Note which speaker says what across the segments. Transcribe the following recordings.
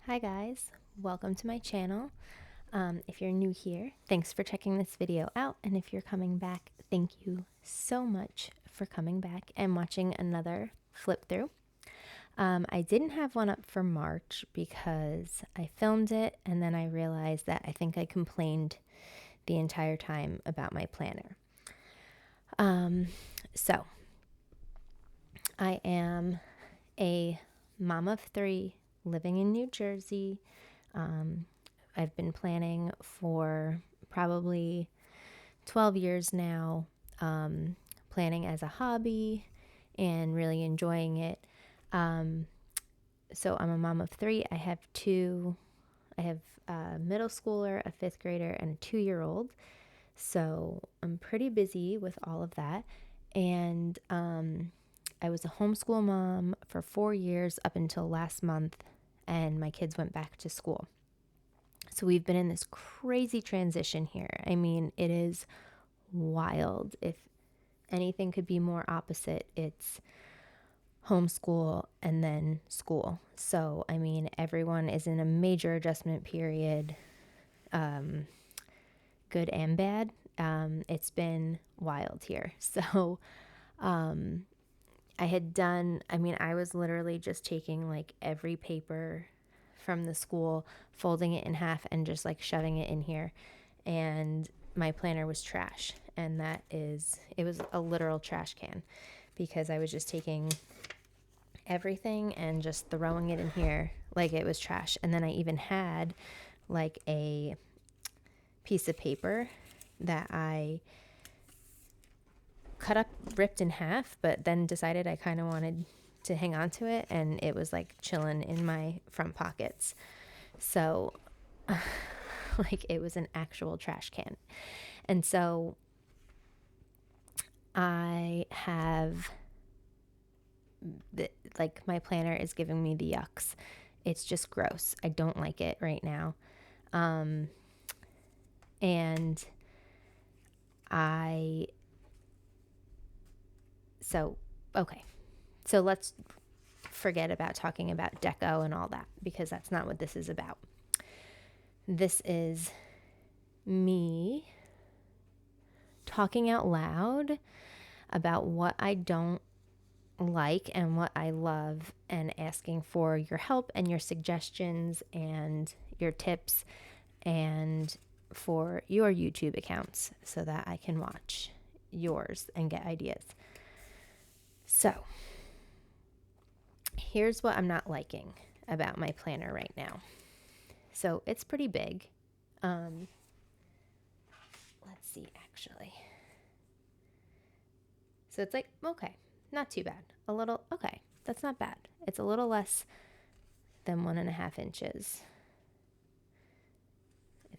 Speaker 1: Hi guys, welcome to my channel. If you're new here, thanks for checking this video out, and if you're coming back, thank you so much for coming back and watching another flip through. I didn't have one up for March because I filmed it and then I realized that I think I complained the entire time about my planner. So I am a mom of three living in New Jersey. I've been planning for probably 12 years now, planning as a hobby and really enjoying it. So I'm a mom of three. I have a middle schooler, a fifth grader, and a 2-year-old. So I'm pretty busy with all of that. And I was a homeschool mom for 4 years up until last month, and my kids went back to school. So we've been in this crazy transition here. I mean, it is wild. If anything could be more opposite, it's homeschool and then school. So, I mean, everyone is in a major adjustment period, good and bad. It's been wild here. So, I was literally just taking like every paper from the school, folding it in half and just like shoving it in here. And my planner was trash. And it was a literal trash can because I was just taking everything and just throwing it in here like it was trash. And then I even had like a piece of paper that I cut up, ripped in half, but then decided I kind of wanted to hang on to it, and it was like chilling in my front pockets. So like it was an actual trash can. And so I have like my planner is giving me the yucks. It's just gross. I don't like it right now. And I so okay. So let's forget about talking about deco and all that because that's not what this is about. This is me talking out loud about what I don't like and what I love, and asking for your help and your suggestions and your tips and for your YouTube accounts so that I can watch yours and get ideas. So, here's what I'm not liking about my planner right now. So, it's pretty big. Let's see, actually. So, it's like, okay, not too bad. A little, okay, that's not bad. It's a little less than 1.5 inches.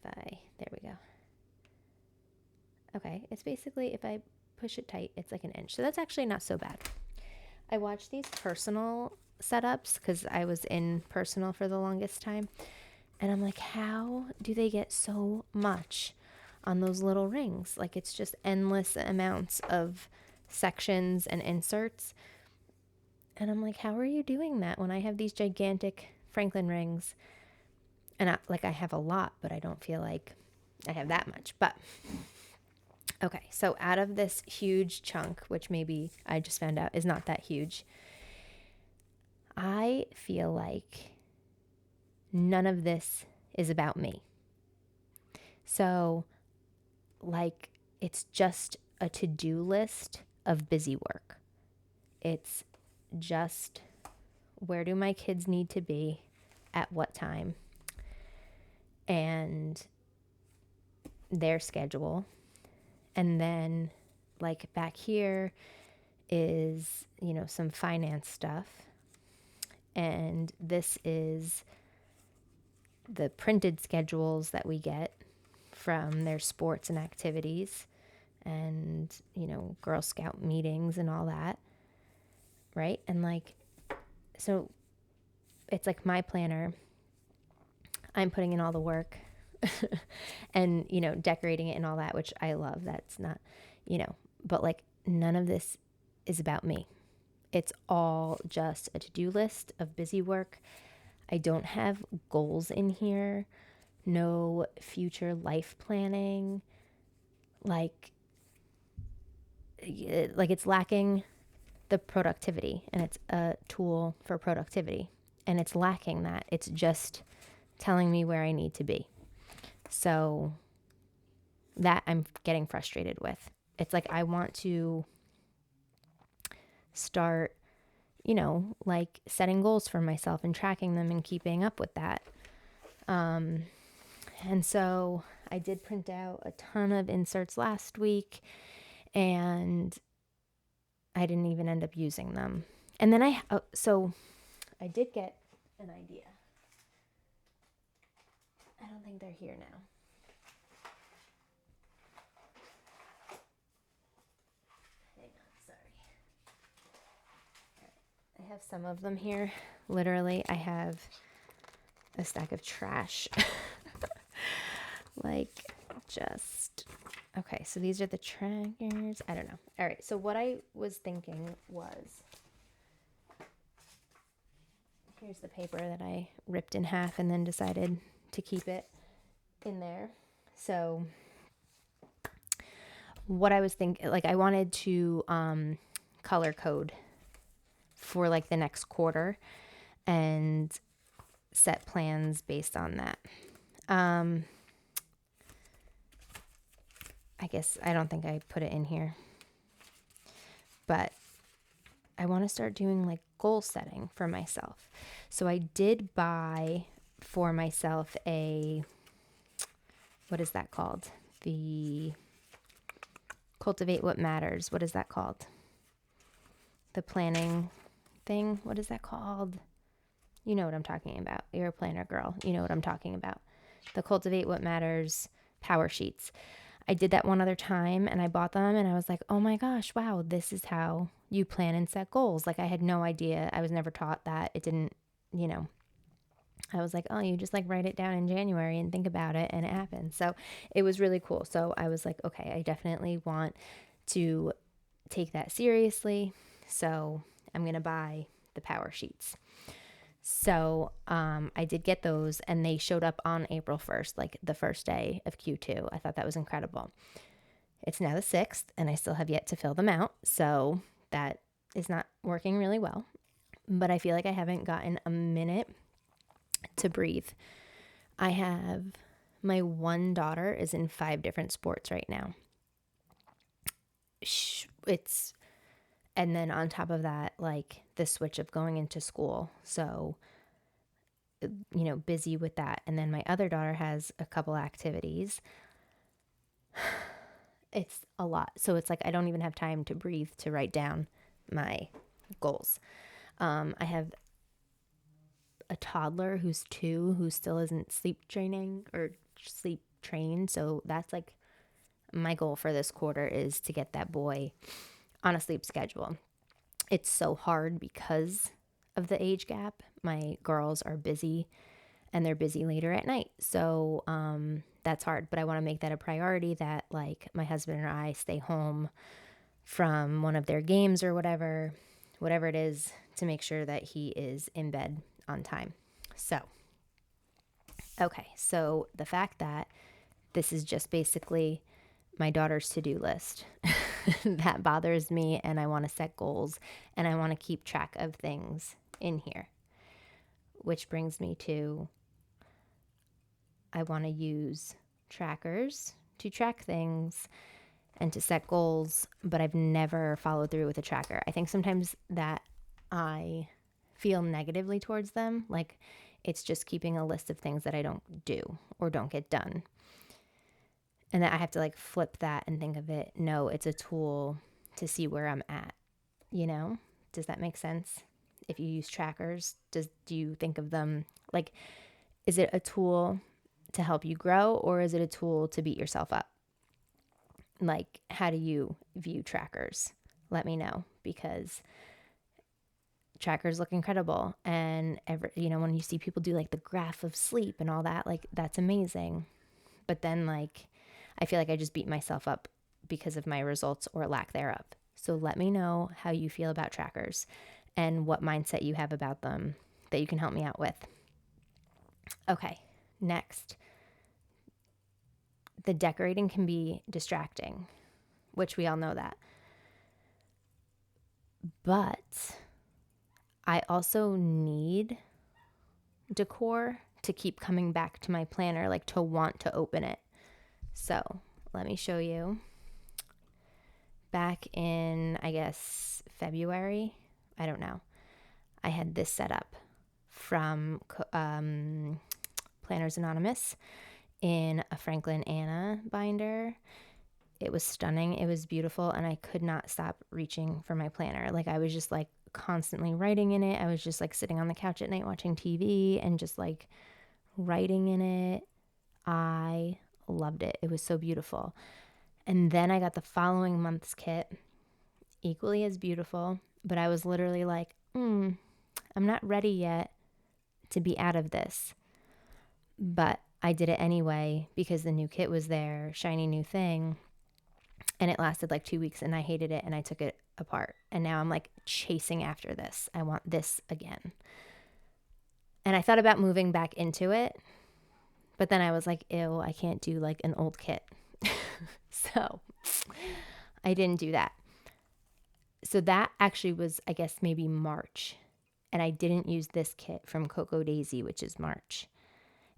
Speaker 1: There we go. Okay, it's basically, if I push it tight, it's like an inch. So that's actually not so bad. I watched these personal setups because I was in personal for the longest time. And I'm like, how do they get so much on those little rings? Like, it's just endless amounts of sections and inserts. And I'm like, how are you doing that when I have these gigantic Franklin rings? And I have a lot, but I don't feel like I have that much. But okay, so out of this huge chunk, which maybe I just found out is not that huge, I feel like none of this is about me. So, like, it's just a to-do list of busy work. It's just, where do my kids need to be at what time, and their schedule. And then, like, back here is, some finance stuff. And this is the printed schedules that we get from their sports and activities and, Girl Scout meetings and all that. Right? And like, so it's like my planner. I'm putting in all the work and, decorating it and all that, which I love. That's not, but like none of this is about me. It's all just a to-do list of busy work. I don't have goals in here, no future life planning. Like it's lacking the productivity, and it's a tool for productivity, and it's lacking that. It's just telling me where I need to be. So that I'm getting frustrated with. It's like I want to start, like setting goals for myself and tracking them and keeping up with that. And so I did print out a ton of inserts last week, and I didn't even end up using them. And then so I did get an idea. I don't think they're here now. Hang on, sorry. I have some of them here. Literally, I have a stack of trash. Okay, so these are the trackers. I don't know. All right, so what I was thinking was, here's the paper that I ripped in half and then decided to keep it in there. So what I was thinking, like I wanted to color code for like the next quarter and set plans based on that. I guess I don't think I put it in here, but I want to start doing like goal setting for myself. So I did buy for myself what is that called? The Cultivate What Matters. What is that called? The planning thing. What is that called? You know what I'm talking about. You're a planner girl. You know what I'm talking about. The Cultivate What Matters power sheets. I did that one other time and I bought them and I was like, oh my gosh, wow, this is how you plan and set goals. Like I had no idea. I was never taught that. It didn't, I was like, oh, you just like write it down in January and think about it and it happens. So it was really cool. So I was like, okay, I definitely want to take that seriously. So I'm going to buy the power sheets. So I did get those and they showed up on April 1st, like the first day of Q2. I thought that was incredible. It's now the 6th and I still have yet to fill them out. So that is not working really well. But I feel like I haven't gotten a minute to breathe. I have my one daughter is in 5 different sports right now. And then on top of that, like the switch of going into school. So, busy with that. And then my other daughter has a couple activities. It's a lot. So it's like I don't even have time to breathe to write down my goals. I have a toddler who's 2 who still isn't sleep training or sleep trained. So that's like my goal for this quarter is to get that boy on a sleep schedule. It's so hard because of the age gap. My girls are busy and they're busy later at night. So that's hard, but I want to make that a priority that like my husband and I stay home from one of their games or whatever it is, to make sure that he is in bed on time. So, okay. So the fact that this is just basically my daughter's to-do list that bothers me, and I want to set goals and I want to keep track of things in here, which brings me to I want to use trackers to track things and to set goals, but I've never followed through with a tracker. I think sometimes that I feel negatively towards them, like it's just keeping a list of things that I don't do or don't get done. And that I have to like flip that and think of it, no, it's a tool to see where I'm at, Does that make sense? If you use trackers, do you think of them like, is it a tool to help you grow, or is it a tool to beat yourself up? Like, how do you view trackers? Let me know, because trackers look incredible. And when you see people do like the graph of sleep and all that, like that's amazing. But then like, I feel like I just beat myself up because of my results or lack thereof. So let me know how you feel about trackers and what mindset you have about them that you can help me out with. Okay, next. The decorating can be distracting, which we all know that. But I also need decor to keep coming back to my planner, like to want to open it. So let me show you. Back in, I guess, February, I don't know, I had this set up from Planners Anonymous in a Franklin Anna binder. It was stunning. It was beautiful. And I could not stop reaching for my planner. Like I was just like constantly writing in it. I was just like sitting on the couch at night watching TV and just like writing in it. I loved it. It was so beautiful. And then I got the following month's kit, equally as beautiful. But I was literally like, I'm not ready yet to be out of this. But I did it anyway because the new kit was there, shiny new thing. And it lasted like 2 weeks and I hated it and I took it apart. And now I'm like chasing after this. I want this again. And I thought about moving back into it. But then I was like, ew, I can't do like an old kit. So I didn't do that. So that actually was, I guess, maybe March. And I didn't use this kit from Coco Daisy, which is March.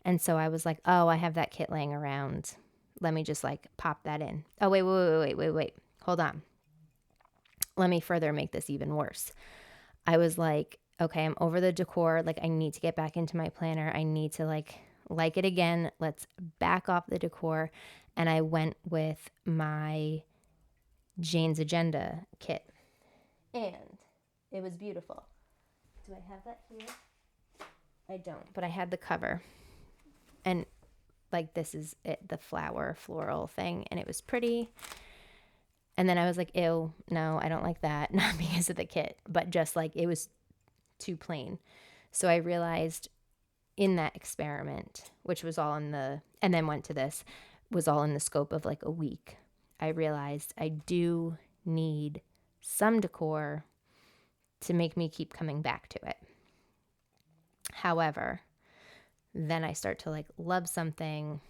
Speaker 1: And so I was like, oh, I have that kit laying around. Let me just like pop that in. Oh, wait. Hold on. Let me further make this even worse. I was like, okay, I'm over the decor. Like I need to get back into my planner. I need to like it again. Let's back off the decor. And I went with my Jane's Agenda kit. And it was beautiful. Do I have that here? I don't, but I had the cover. And like this is it, the flower floral thing. And it was pretty. And then I was like, ew, no, I don't like that. Not because of the kit, but just like it was too plain. So I realized in that experiment, which was all in the, and then went to this, was all in the scope of like a week. I realized I do need some decor to make me keep coming back to it. However, then I start to like love something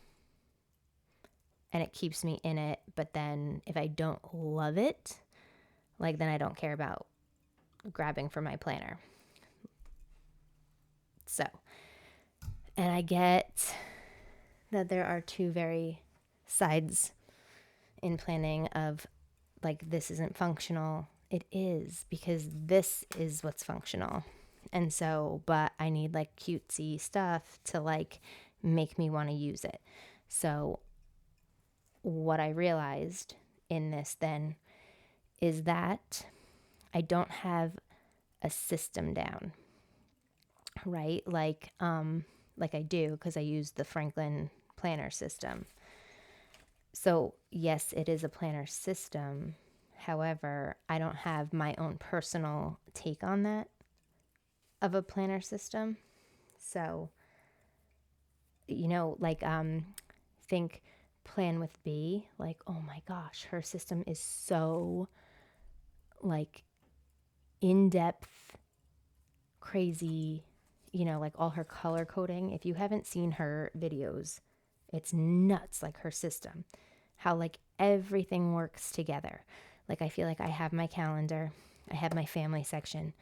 Speaker 1: and it keeps me in it. But then if I don't love it, like then I don't care about grabbing for my planner. So, and I get that there are two very sides in planning of like, this isn't functional. It is, because this is what's functional. And so, but I need like cutesy stuff to like make me want to use it. So what I realized in this then is that I don't have a system down, right? Like I do, because I use the Franklin planner system. So yes, it is a planner system. However, I don't have my own personal take on that of a planner system. So, like think Plan with B, like, oh my gosh, her system is so like in-depth, crazy, like all her color coding. If you haven't seen her videos, it's nuts, like her system. How like everything works together. Like I feel like I have my calendar, I have my family section,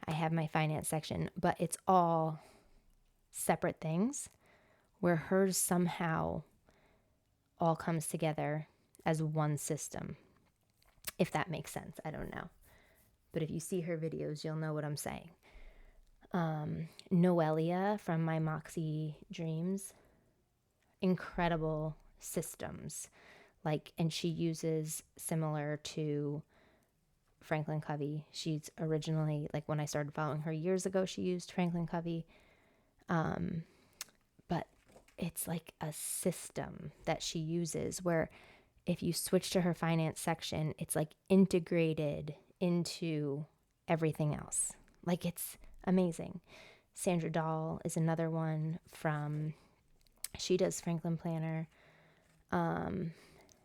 Speaker 1: I have my finance section, but it's all separate things, where hers somehow all comes together as one system. If that makes sense, I don't know. But if you see her videos, you'll know what I'm saying. Noelia from My Moxie Dreams, incredible systems. Like, and she uses similar to Franklin Covey. She's originally, like when I started following her years ago, she used Franklin Covey. But it's like a system that she uses where if you switch to her finance section, it's like integrated into everything else. Like it's amazing. Sandra Dahl is another one from, she does Franklin Planner.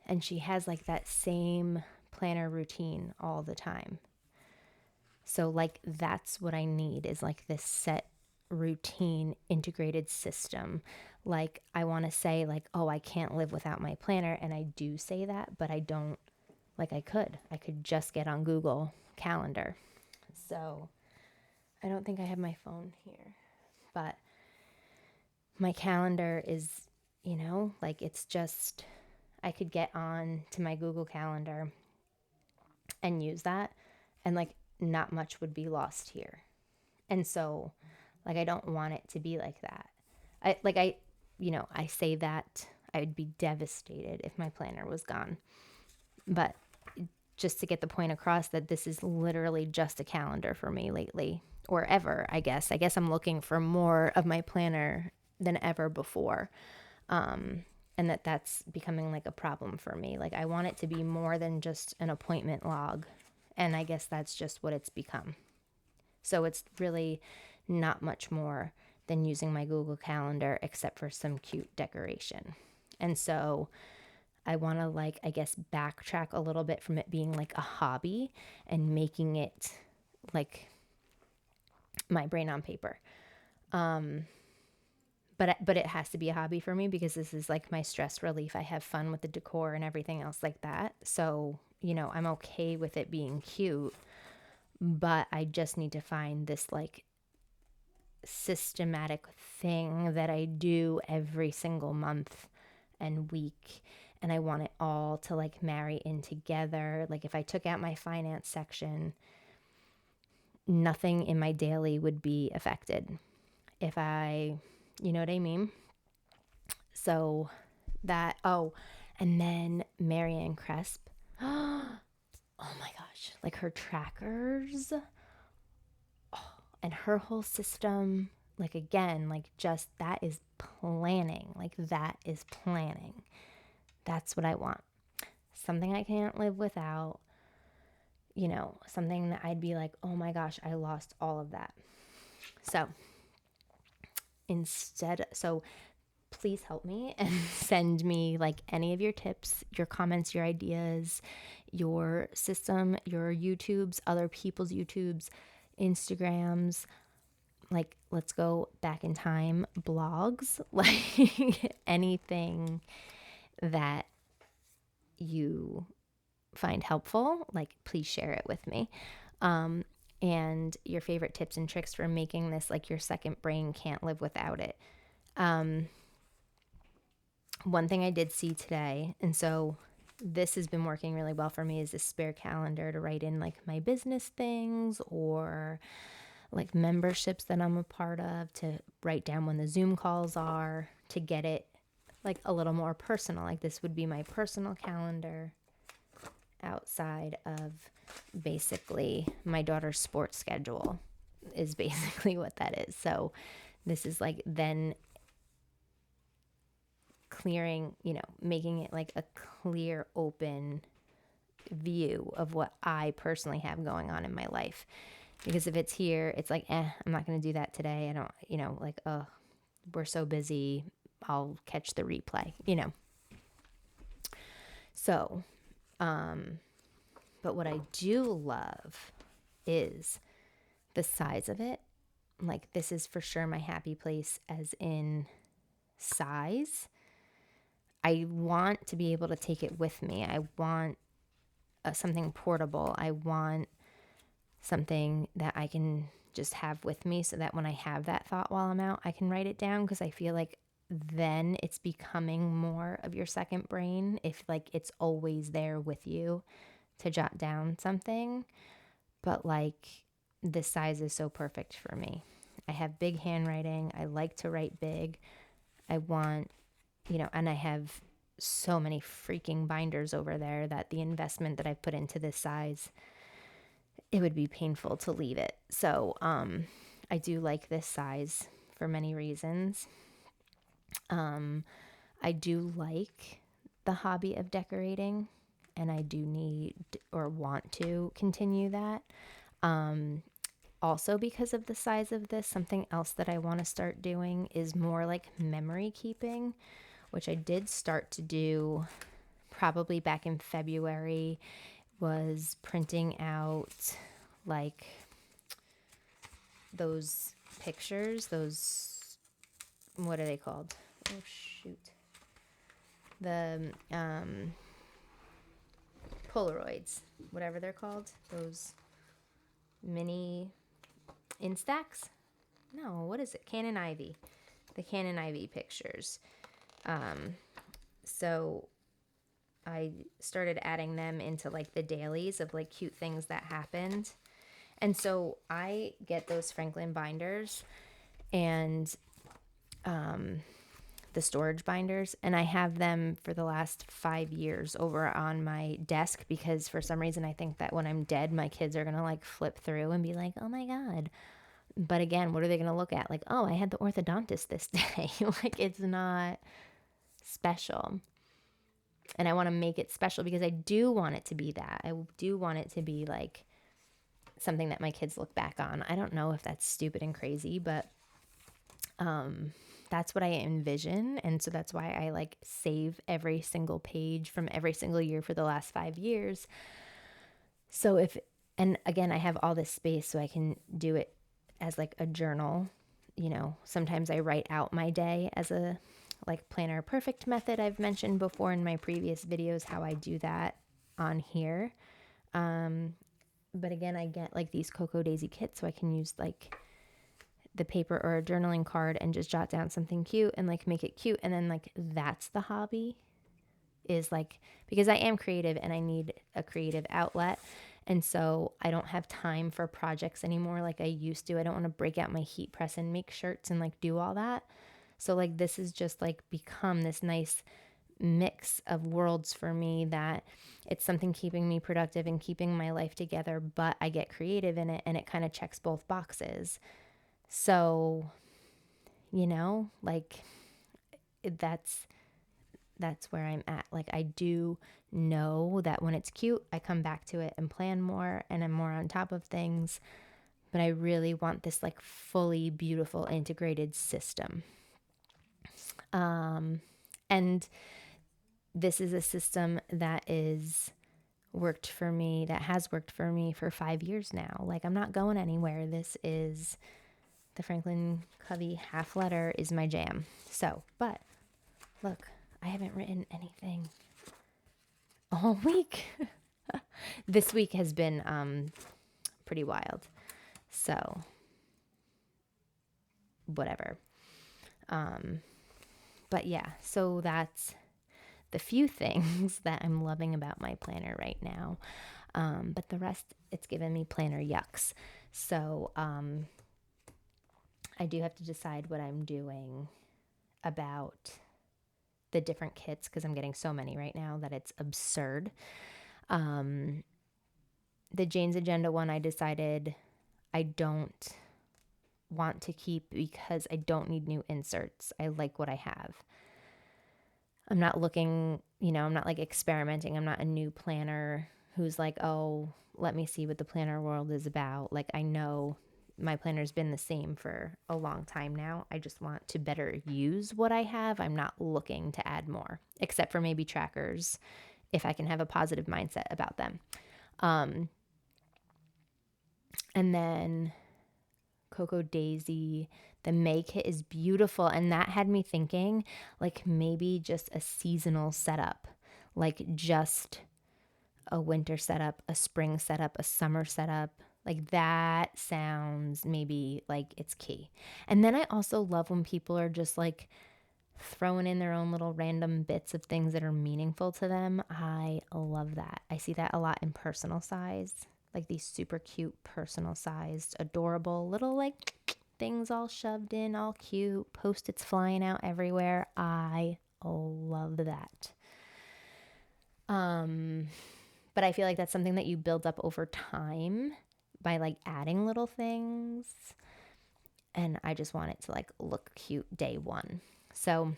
Speaker 1: And she has like that same planner routine all the time. So like that's what I need, is like this set routine integrated system. Like I want to say like, oh, I can't live without my planner. And I do say that, but I don't like I could just get on Google Calendar. So I don't think I have my phone here, but my calendar is, like it's just, I could get on to my Google Calendar and use that, and like not much would be lost here. And so, like, I don't want it to be like that. I say that I'd be devastated if my planner was gone. But just to get the point across that this is literally just a calendar for me lately, or ever, I guess. I guess I'm looking for more of my planner than ever before. And that's becoming like a problem for me. Like I want it to be more than just an appointment log. And I guess that's just what it's become. So it's really not much more than using my Google Calendar except for some cute decoration. And so I want to like, I guess, backtrack a little bit from it being like a hobby and making it like my brain on paper. But it has to be a hobby for me because this is like my stress relief. I have fun with the decor and everything else like that. So, I'm okay with it being cute, but I just need to find this like systematic thing that I do every single month and week. And I want it all to like marry in together. Like if I took out my finance section, nothing in my daily would be affected. You know what I mean? So and then Marianne Cresp. Oh my gosh. Like her trackers and her whole system. Like again, like just that is planning. Like that is planning. That's what I want. Something I can't live without. Something that I'd be like, oh my gosh, I lost all of that. So please help me and send me like any of your tips, your comments, your ideas, your system, your YouTubes, other people's YouTubes, Instagrams. Like, let's go back in time, blogs, like anything that you find helpful, like please share it with me. And your favorite tips and tricks for making this like your second brain, can't live without it. One thing I did see today, and so this has been working really well for me, is this spare calendar to write in like my business things or like memberships that I'm a part of, to write down when the Zoom calls are, to get it like a little more personal. Like this would be my personal calendar outside of basically my daughter's sports schedule is basically what that is. So this is like then clearing, making it like a clear, open view of what I personally have going on in my life. Because if it's here, it's like, I'm not going to do that today. I don't, like, we're so busy. I'll catch the replay, So, but what I do love is the size of it. Like, this is for sure my happy place, as in size. I want to be able to take it with me. I want something portable. I want something that I can just have with me so that when I have that thought while I'm out, I can write it down, because I feel like then it's becoming more of your second brain if like it's always there with you to jot down something. But like this size is so perfect for me. I have big handwriting. I like to write big. I want, and I have so many freaking binders over there that the investment that I've put into this size, it would be painful to leave it. So I do like this size for many reasons. I do like the hobby of decorating, and I do need or want to continue that. Also, because of the size of this, something else that I want to start doing is more like memory keeping, which I did start to do probably back in February, was printing out like those pictures, those, what are they called? Oh, shoot. The Polaroids, whatever they're called. Those mini Instax? No, what is it? Canon Ivy. The Canon Ivy pictures. So I started adding them into like the dailies of like cute things that happened. And so I get those Franklin binders and the storage binders, and I have them for the last 5 years over on my desk because for some reason I think that when I'm dead, my kids are going to like flip through and be like, oh my God. But again, what are they going to look at? Like, oh, I had the orthodontist this day. Like, it's not special. And I want to make it special because I do want it to be that. I do want it to be like something that my kids look back on. I don't know if that's stupid and crazy, but that's what I envision. And so that's why I like save every single page from every single year for the last 5 years. So and again, I have all this space so I can do it as like a journal. You know, sometimes I write out my day as a like planner perfect method. I've mentioned before in my previous videos how I do that on here. But again, I get like these Cocoa Daisy kits so I can use like the paper or a journaling card and just jot down something cute and like make it cute. And then like that's the hobby, is like, because I am creative and I need a creative outlet. And so I don't have time for projects anymore like I used to. I don't want to break out my heat press and make shirts and like do all that. So like this is just like become this nice mix of worlds for me, that it's something keeping me productive and keeping my life together, but I get creative in it and it kind of checks both boxes. So, you know, like that's where I'm at. Like I do know that when it's cute, I come back to it and plan more and I'm more on top of things, but I really want this like fully beautiful integrated system. And this is a system that has worked for me for 5 years now. Like I'm not going anywhere. This is the Franklin Covey half letter is my jam. So, but look, I haven't written anything all week. This week has been pretty wild. So, whatever. But yeah, so that's the few things that I'm loving about my planner right now. But the rest, it's given me planner yucks. So, I do have to decide what I'm doing about the different kits because I'm getting so many right now that it's absurd. The Jane's Agenda one, I decided I don't want to keep because I don't need new inserts. I like what I have. I'm not looking, I'm not like experimenting. I'm not a new planner who's like, oh, let me see what the planner world is about. Like I know my planner's been the same for a long time now. I just want to better use what I have. I'm not looking to add more, except for maybe trackers if I can have a positive mindset about them. And then Cocoa Daisy, the May kit is beautiful. And that had me thinking like maybe just a seasonal setup, like just a winter setup, a spring setup, a summer setup. Like that sounds maybe like it's key. And then I also love when people are just like throwing in their own little random bits of things that are meaningful to them. I love that. I see that a lot in personal size, like these super cute personal sized, adorable little like things all shoved in, all cute, Post-its flying out everywhere. I love that. But I feel like that's something that you build up over time by like adding little things. And I just want it to like look cute day one. So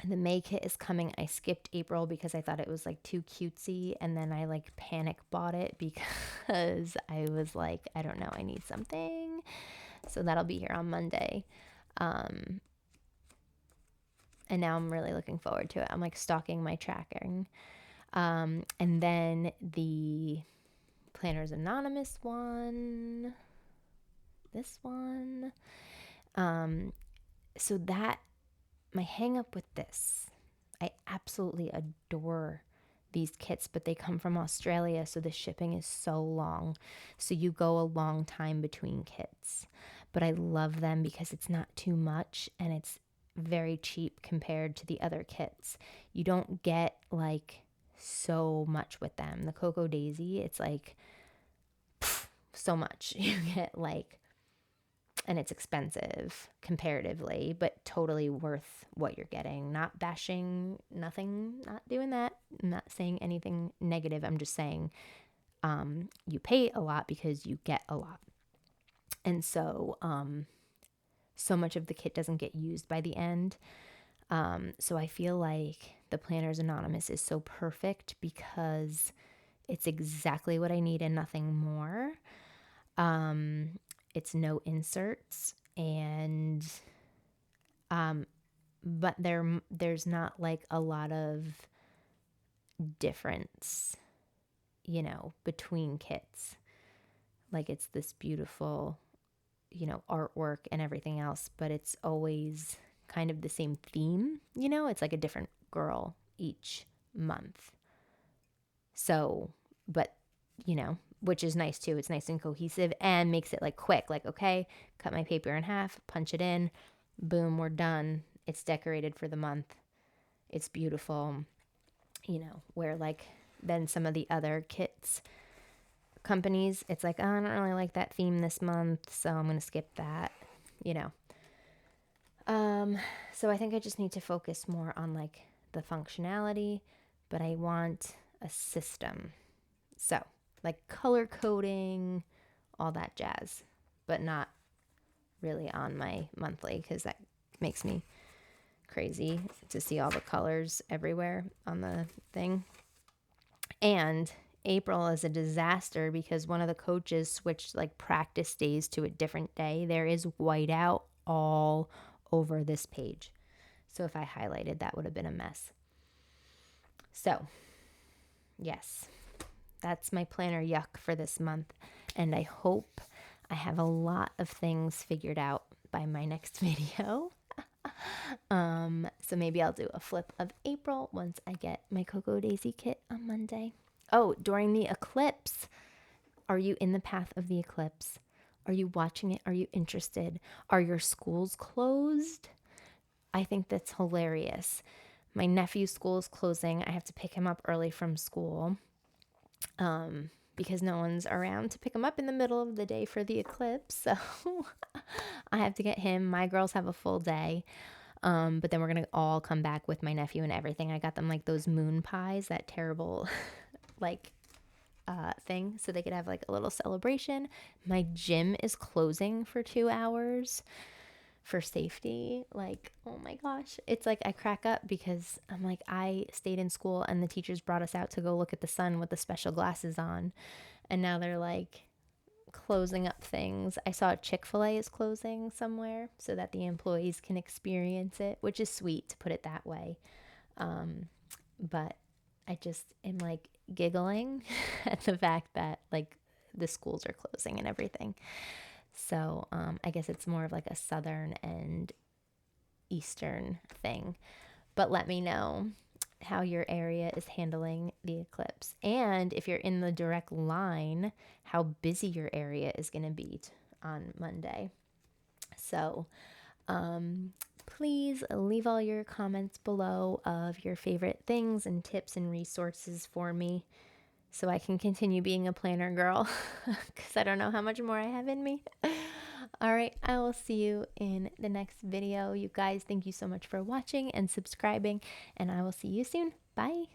Speaker 1: the May kit is coming. I skipped April because I thought it was like too cutesy. And then I like panic bought it because I was like, I don't know, I need something. So that'll be here on Monday. And now I'm really looking forward to it. I'm like stalking my tracking. And then the Planners Anonymous one, this one. So that, my hang up with this, I absolutely adore these kits, but they come from Australia, so the shipping is so long. So you go a long time between kits. But I love them because it's not too much and it's very cheap compared to the other kits. You don't get like so much with them. The Cocoa Daisy, it's like so much. You get like, and it's expensive comparatively, but totally worth what you're getting. Not bashing, nothing, not doing that. I'm not saying anything negative. I'm just saying you pay a lot because you get a lot. And so, so much of the kit doesn't get used by the end. So I feel like the Planners Anonymous is so perfect because it's exactly what I need and nothing more. It's no inserts, and but there's not like a lot of difference, you know, between kits. Like it's this beautiful, you know, artwork and everything else, but it's always kind of the same theme, you know, it's like a different girl each month. So, but you know, which is nice too. It's nice and cohesive and makes it like quick. Like, okay, cut my paper in half, punch it in, boom, we're done. It's decorated for the month. It's beautiful, you know, where like then some of the other kits companies, it's like, oh, I don't really like that theme this month, so I'm going to skip that, you know. So I think I just need to focus more on like the functionality, but I want a system. So, like color coding, all that jazz, but not really on my monthly because that makes me crazy to see all the colors everywhere on the thing. And April is a disaster because one of the coaches switched like practice days to a different day. There is whiteout all over this page. So if I highlighted, that would have been a mess. So, yes, that's my planner yuck for this month. And I hope I have a lot of things figured out by my next video. So maybe I'll do a flip of April once I get my Cocoa Daisy kit on Monday. Oh, during the eclipse, are you in the path of the eclipse? Are you watching it? Are you interested? Are your schools closed? I think that's hilarious. My nephew's school is closing. I have to pick him up early from school because no one's around to pick him up in the middle of the day for the eclipse. So I have to get him. My girls have a full day. But then we're going to all come back with my nephew and everything. I got them like those moon pies, that terrible like thing, so they could have like a little celebration. My gym is closing for 2 hours for safety. Like, oh my gosh. It's like I crack up because I'm like, I stayed in school and the teachers brought us out to go look at the sun with the special glasses on. And now they're like closing up things. I saw Chick-fil-A is closing somewhere so that the employees can experience it, which is sweet to put it that way. But I just am like giggling at the fact that like the schools are closing and everything. So I guess it's more of like a southern and eastern thing. But let me know how your area is handling the eclipse. And if you're in the direct line, how busy your area is going to be on Monday. So please leave all your comments below of your favorite things and tips and resources for me so I can continue being a planner girl because I don't know how much more I have in me. All right, I will see you in the next video. You guys, thank you so much for watching and subscribing, and I will see you soon. Bye.